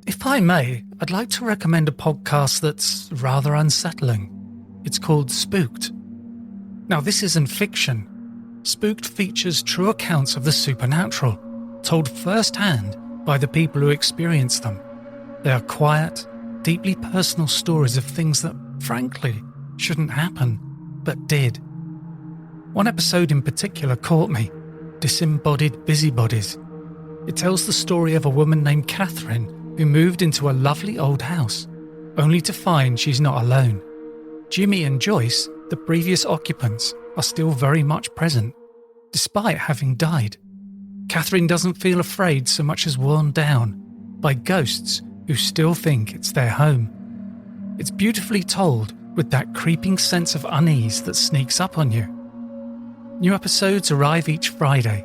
If I may, I'd like to recommend a podcast that's rather unsettling. It's called Spooked. Now, this isn't fiction. Spooked features true accounts of the supernatural, told firsthand by the people who experience them. They are quiet, deeply personal stories of things that, frankly, shouldn't happen, but did. One episode in particular caught me, Disembodied Busybodies. It tells the story of a woman named Catherine who moved into a lovely old house, only to find she's not alone. Jimmy and Joyce, the previous occupants, are still very much present, despite having died. Catherine doesn't feel afraid so much as worn down by ghosts who still think it's their home. It's beautifully told with that creeping sense of unease that sneaks up on you. New episodes arrive each Friday,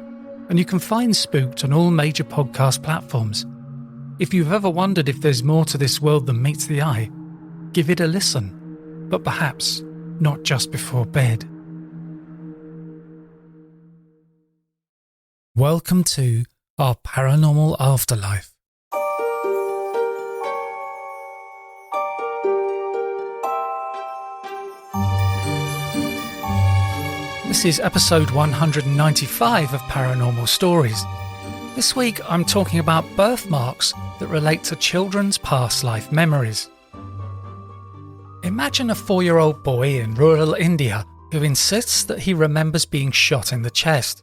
and you can find Spooked on all major podcast platforms. If you've ever wondered if there's more to this world than meets the eye, give it a listen, but perhaps not just before bed. Welcome to our paranormal afterlife. This is episode 195 of Paranormal Stories. This week I'm talking about birthmarks that relate to children's past life memories. Imagine a 4-year-old boy in rural India who insists that he remembers being shot in the chest.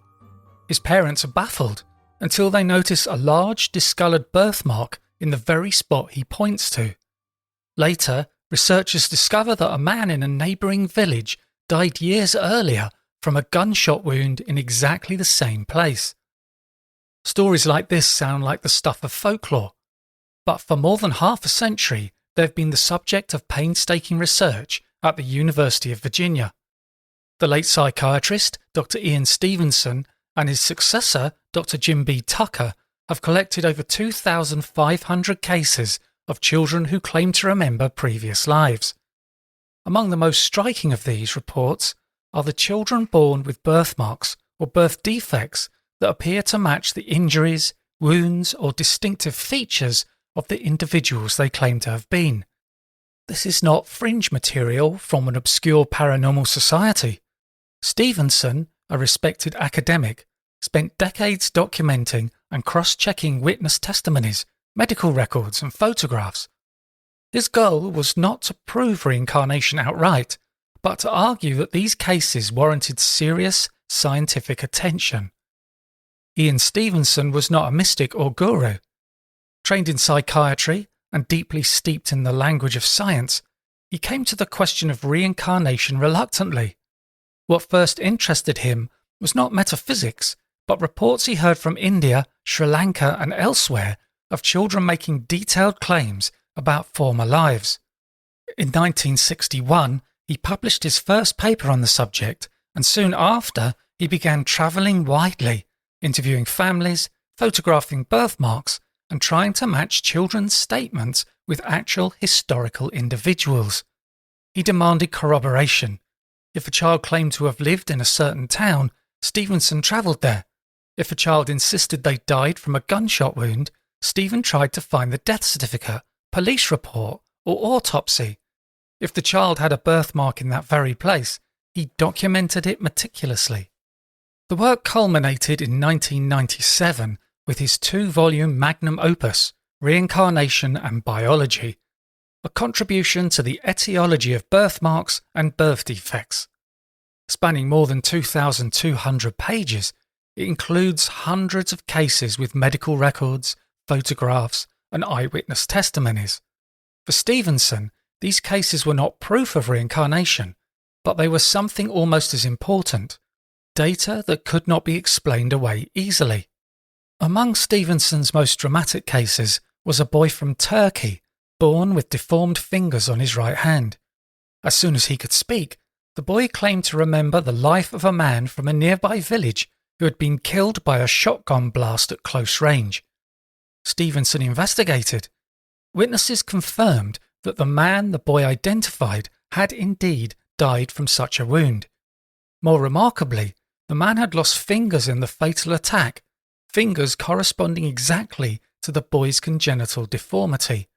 His parents are baffled until they notice a large discoloured birthmark in the very spot he points to. Later, researchers discover that a man in a neighbouring village died years earlier from a gunshot wound in exactly the same place. Stories like this sound like the stuff of folklore, but for more than half a century they've been the subject of painstaking research at the University of Virginia. The late psychiatrist Dr. Ian Stevenson and his successor Dr. Jim B. Tucker have collected over 2,500 cases of children who claim to remember previous lives. Among the most striking of these reports are the children born with birthmarks or birth defects that appear to match the injuries, wounds, or distinctive features of the individuals they claim to have been. This is not fringe material from an obscure paranormal society. Stevenson, a respected academic, spent decades documenting and cross-checking witness testimonies, medical records, and photographs. His goal was not to prove reincarnation outright, but to argue that these cases warranted serious scientific attention. Ian Stevenson was not a mystic or guru. Trained in psychiatry and deeply steeped in the language of science, he came to the question of reincarnation reluctantly. What first interested him was not metaphysics, but reports he heard from India, Sri Lanka, and elsewhere of children making detailed claims about former lives. In 1961, he published his first paper on the subject, and soon after, he began travelling widely, interviewing families, photographing birthmarks, and trying to match children's statements with actual historical individuals. He demanded corroboration. If a child claimed to have lived in a certain town, Stevenson travelled there. If a child insisted they died from a gunshot wound, Stephen tried to find the death certificate, police report, or autopsy. If the child had a birthmark in that very place, he documented it meticulously. The work culminated in 1997 with his 2-volume magnum opus, Reincarnation and Biology, a contribution to the etiology of birthmarks and birth defects. Spanning more than 2,200 pages, it includes hundreds of cases with medical records, photographs, and eyewitness testimonies. For Stevenson, these cases were not proof of reincarnation, but they were something almost as important: data that could not be explained away easily. Among Stevenson's most dramatic cases was a boy from Turkey, born with deformed fingers on his right hand. As soon as he could speak, the boy claimed to remember the life of a man from a nearby village who had been killed by a shotgun blast at close range. Stevenson investigated. Witnesses confirmed that the man the boy identified had indeed died from such a wound. More remarkably, the man had lost fingers in the fatal attack, fingers corresponding exactly to the boy's congenital deformity.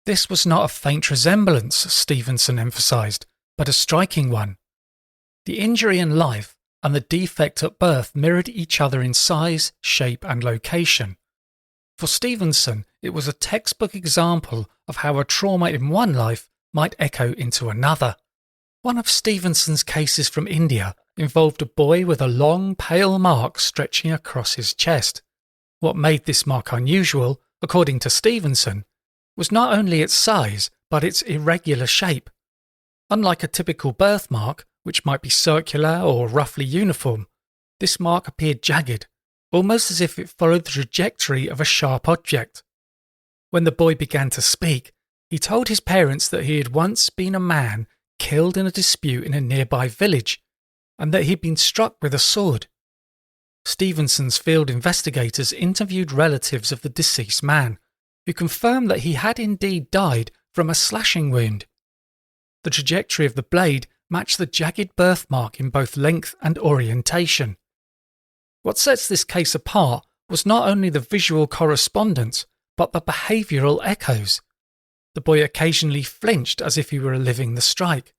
This was not a faint resemblance, Stevenson emphasised, but a striking one. The injury in life and the defect at birth mirrored each other in size, shape and location. For Stevenson, it was a textbook example of how a trauma in one life might echo into another. One of Stevenson's cases from India involved a boy with a long, pale mark stretching across his chest. What made this mark unusual, according to Stevenson, was not only its size, but its irregular shape. Unlike a typical birthmark, which might be circular or roughly uniform, this mark appeared jagged, almost as if it followed the trajectory of a sharp object. When the boy began to speak, he told his parents that he had once been a man killed in a dispute in a nearby village, and that he had been struck with a sword. Stevenson's field investigators interviewed relatives of the deceased man, who confirmed that he had indeed died from a slashing wound. The trajectory of the blade matched the jagged birthmark in both length and orientation. What sets this case apart was not only the visual correspondence, but the behavioural echoes. The boy occasionally flinched as if he were reliving the strike,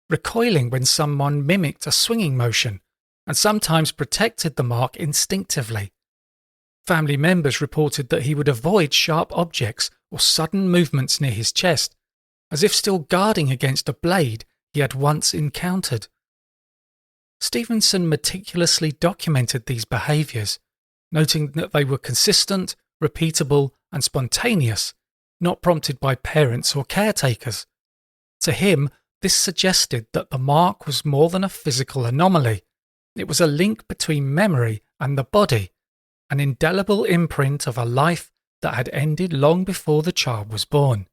recoiling when someone mimicked a swinging motion, and sometimes protected the mark instinctively. Family members reported that he would avoid sharp objects or sudden movements near his chest, as if still guarding against a blade he had once encountered. Stevenson meticulously documented these behaviours, noting that they were consistent, repeatable, and spontaneous, not prompted by parents or caretakers. To him, this suggested that the mark was more than a physical anomaly. It was a link between memory and the body, an indelible imprint of a life that had ended long before the child was born.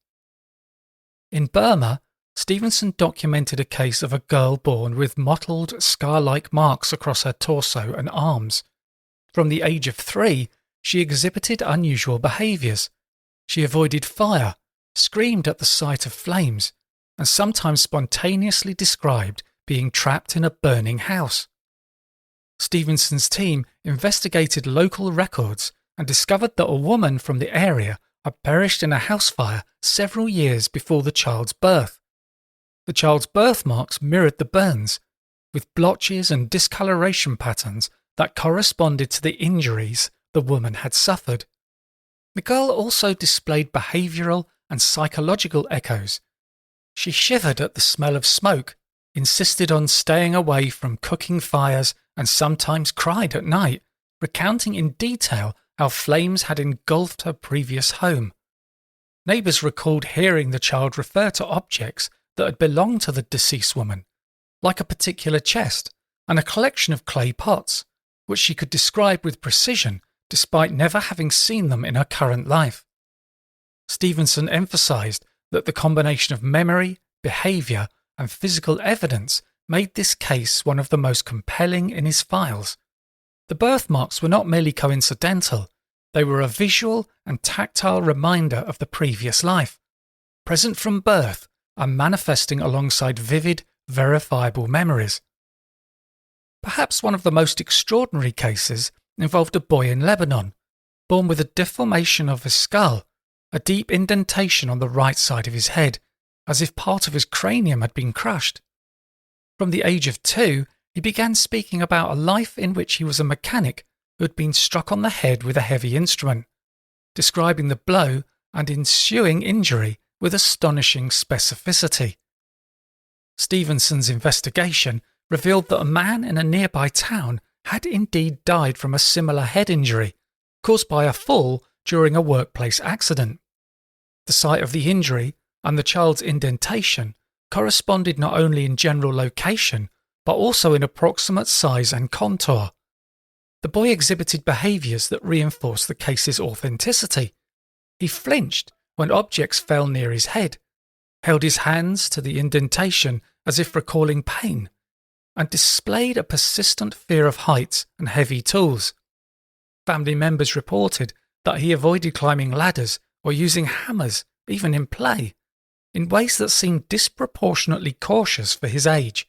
In Burma, Stevenson documented a case of a girl born with mottled, scar-like marks across her torso and arms. From the age of 3, she exhibited unusual behaviours. She avoided fire, screamed at the sight of flames, and sometimes spontaneously described being trapped in a burning house. Stevenson's team investigated local records and discovered that a woman from the area had perished in a house fire several years before the child's birth. The child's birthmarks mirrored the burns, with blotches and discoloration patterns that corresponded to the injuries the woman had suffered. The girl also displayed behavioural and psychological echoes. She shivered at the smell of smoke, insisted on staying away from cooking fires, and sometimes cried at night, recounting in detail how flames had engulfed her previous home. Neighbours recalled hearing the child refer to objects that had belonged to the deceased woman, like a particular chest and a collection of clay pots, which she could describe with precision despite never having seen them in her current life. Stevenson emphasised that the combination of memory, behaviour and physical evidence made this case one of the most compelling in his files. The birthmarks were not merely coincidental, they were a visual and tactile reminder of the previous life, present from birth and manifesting alongside vivid, verifiable memories. Perhaps one of the most extraordinary cases involved a boy in Lebanon, born with a deformation of his skull, a deep indentation on the right side of his head, as if part of his cranium had been crushed. From the age of 2, he began speaking about a life in which he was a mechanic who had been struck on the head with a heavy instrument, describing the blow and ensuing injury with astonishing specificity. Stevenson's investigation revealed that a man in a nearby town had indeed died from a similar head injury, caused by a fall during a workplace accident. The site of the injury and the child's indentation corresponded not only in general location, but also in approximate size and contour. The boy exhibited behaviours that reinforced the case's authenticity. He flinched when objects fell near his head, held his hands to the indentation as if recalling pain, and displayed a persistent fear of heights and heavy tools. Family members reported that he avoided climbing ladders or using hammers, even in play, in ways that seemed disproportionately cautious for his age,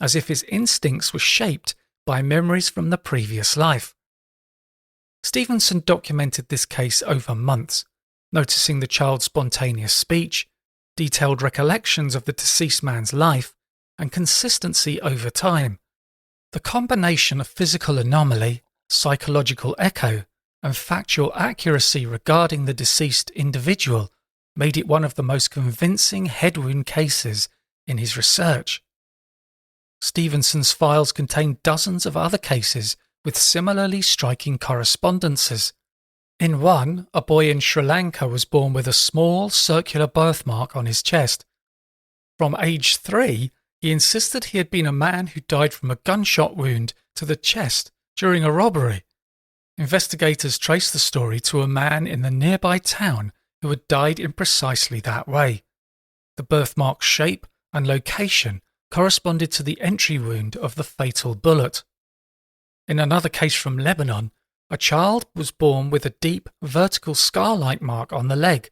as if his instincts were shaped by memories from the previous life. Stevenson documented this case over months, noticing the child's spontaneous speech, detailed recollections of the deceased man's life, and consistency over time. The combination of physical anomaly, psychological echo, and factual accuracy regarding the deceased individual made it one of the most convincing head wound cases in his research. Stevenson's files contain dozens of other cases with similarly striking correspondences. In one, a boy in Sri Lanka was born with a small circular birthmark on his chest. From age 3, he insisted he had been a man who died from a gunshot wound to the chest during a robbery. Investigators traced the story to a man in the nearby town who had died in precisely that way. The birthmark's shape and location corresponded to the entry wound of the fatal bullet. In another case from Lebanon, a child was born with a deep vertical scar-like mark on the leg.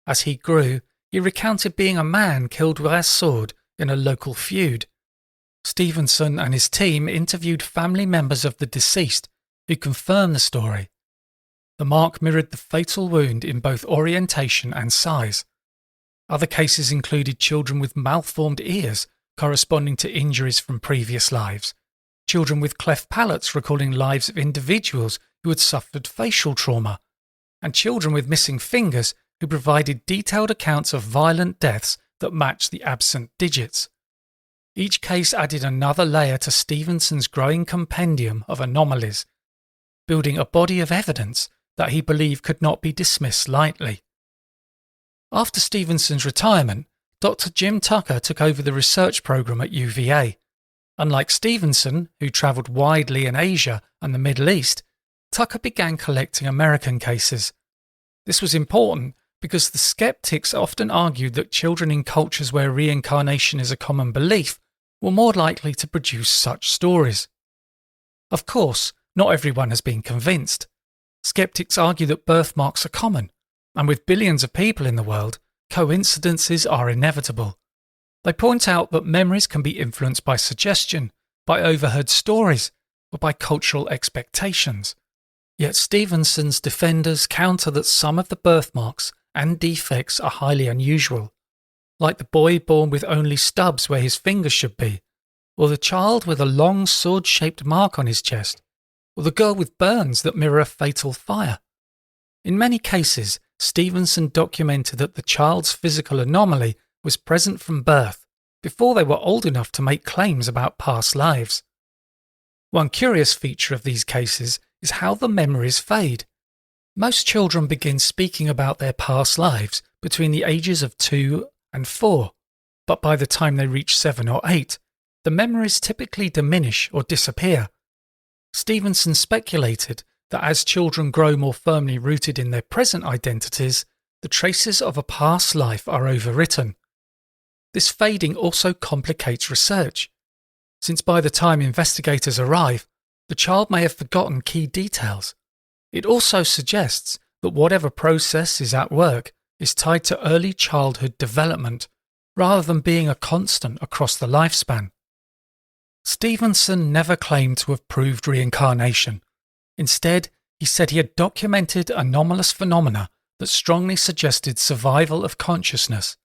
As he grew, he recounted being a man killed with a sword in a local feud. Stevenson and his team interviewed family members of the deceased who confirmed the story. The mark mirrored the fatal wound in both orientation and size. Other cases included children with malformed ears corresponding to injuries from previous lives, children with cleft palates recalling lives of individuals who had suffered facial trauma, and children with missing fingers who provided detailed accounts of violent deaths that matched the absent digits. Each case added another layer to Stevenson's growing compendium of anomalies, building a body of evidence that he believed could not be dismissed lightly. After Stevenson's retirement, Dr. Jim Tucker took over the research program at UVA. Unlike Stevenson, who travelled widely in Asia and the Middle East, Tucker began collecting American cases. This was important because the skeptics often argued that children in cultures where reincarnation is a common belief were more likely to produce such stories. Of course, not everyone has been convinced. Skeptics argue that birthmarks are common, and with billions of people in the world, coincidences are inevitable. They point out that memories can be influenced by suggestion, by overheard stories, or by cultural expectations. Yet Stevenson's defenders counter that some of the birthmarks and defects are highly unusual, like the boy born with only stubs where his fingers should be, or the child with a long sword-shaped mark on his chest, or the girl with burns that mirror a fatal fire. In many cases, Stevenson documented that the child's physical anomaly was present from birth, before they were old enough to make claims about past lives. One curious feature of these cases is how the memories fade. Most children begin speaking about their past lives between the ages of 2 and 4, but by the time they reach 7 or 8, the memories typically diminish or disappear. Stevenson speculated that as children grow more firmly rooted in their present identities, the traces of a past life are overwritten. This fading also complicates research, since by the time investigators arrive, the child may have forgotten key details. It also suggests that whatever process is at work is tied to early childhood development, rather than being a constant across the lifespan. Stevenson never claimed to have proved reincarnation. Instead, he said he had documented anomalous phenomena that strongly suggested survival of consciousness.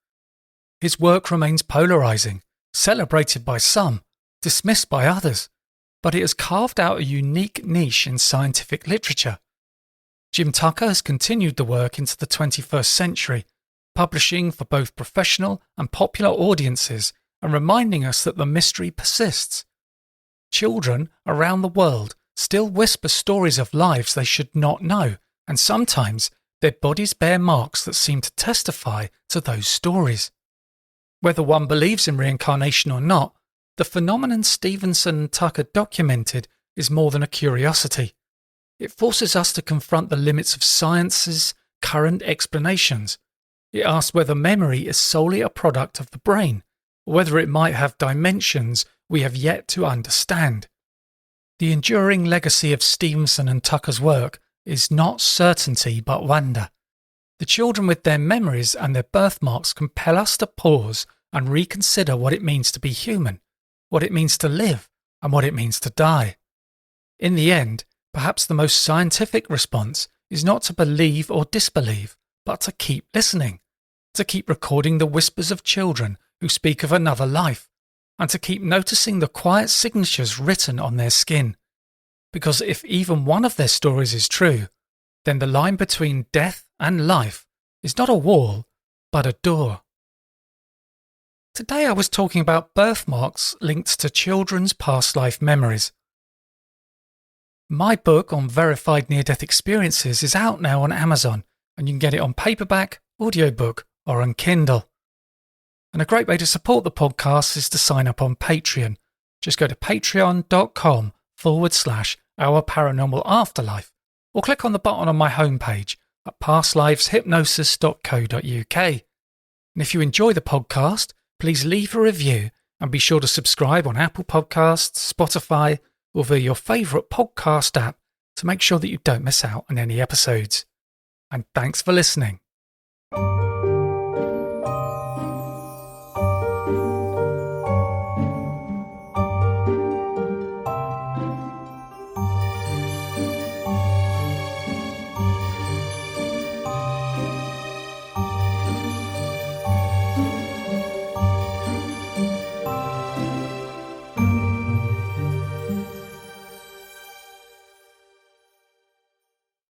His work remains polarizing, celebrated by some, dismissed by others, but it has carved out a unique niche in scientific literature. Jim Tucker has continued the work into the 21st century, publishing for both professional and popular audiences and reminding us that the mystery persists. Children around the world still whisper stories of lives they should not know, and sometimes their bodies bear marks that seem to testify to those stories. Whether one believes in reincarnation or not, the phenomenon Stevenson and Tucker documented is more than a curiosity. It forces us to confront the limits of science's current explanations. It asks whether memory is solely a product of the brain, or whether it might have dimensions we have yet to understand. The enduring legacy of Stevenson and Tucker's work is not certainty but wonder. The children with their memories and their birthmarks compel us to pause and reconsider what it means to be human, what it means to live, and what it means to die. In the end, Perhaps the most scientific response is not to believe or disbelieve, but to keep listening, to keep recording the whispers of children who speak of another life, and to keep noticing the quiet signatures written on their skin. Because if even one of their stories is true, then the line between death and life is not a wall, but a door. Today I was talking about birthmarks linked to children's past life memories. My book on verified near-death experiences is out now on Amazon, and you can get it on paperback, audiobook, or on Kindle. And a great way to support the podcast is to sign up on Patreon. Just go to patreon.com/Our Paranormal Afterlife, or click on the button on my homepage at pastliveshypnosis.co.uk. And if you enjoy the podcast, please leave a review and be sure to subscribe on Apple Podcasts, Spotify, or via your favourite podcast app to make sure that you don't miss out on any episodes. And thanks for listening.